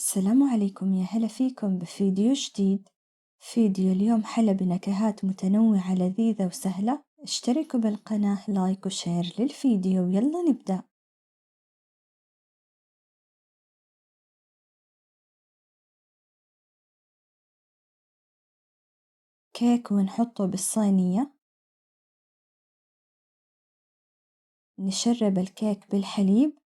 السلام عليكم، يا هلا فيكم بفيديو جديد. فيديو اليوم حلا بنكهات متنوعة لذيذة وسهلة. اشتركوا بالقناة، لايك وشير للفيديو، يلا نبدأ. كيك ونحطه بالصينية. نشرب الكيك بالحليب.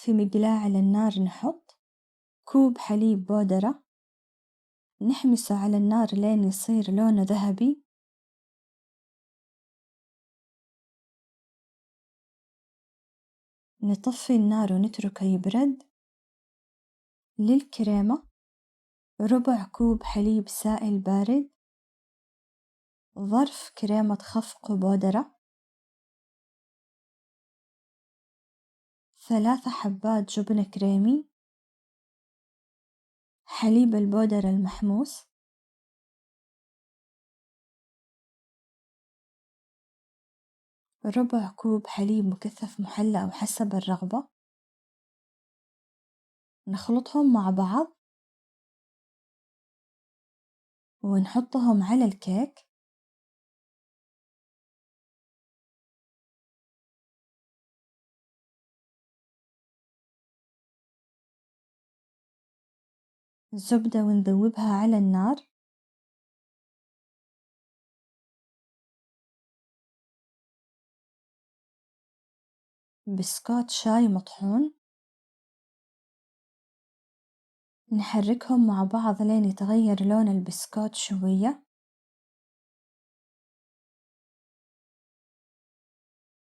في مقلاة على النار نحط كوب حليب بودرة، نحمسه على النار لين يصير لونه ذهبي. نطفي النار ونتركه يبرد. للكريمة ربع كوب حليب سائل بارد، ظرف كريمة خفق بودرة، 3 حبات جبنة كريمي، حليب البودرة المحموص، ربع كوب حليب مكثف محلى أو حسب الرغبة. نخلطهم مع بعض ونحطهم على الكيك. الزبدة ونذوبها على النار. بسكوت شاي مطحون. نحركهم مع بعض لين يتغير لون البسكوت شوية.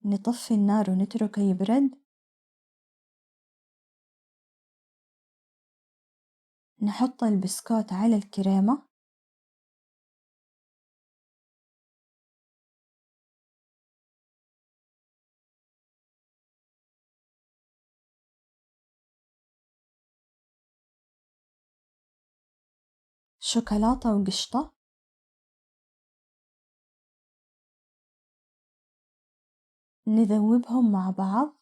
نطفي النار ونتركه يبرد. نحط البسكوت على الكريمة. شوكولاتة وقشطة. نذوبهم مع بعض.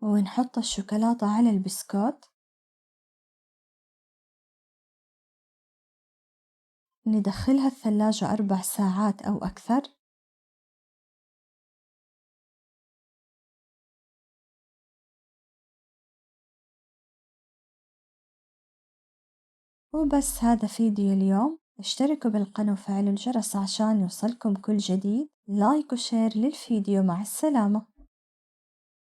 ونحط الشوكولاتة على البسكوت. ندخلها الثلاجة 4 ساعات أو أكثر. وبس، هذا فيديو اليوم. اشتركوا بالقناة وفعلوا الجرس عشان يوصلكم كل جديد. لايك وشير للفيديو. مع السلامة.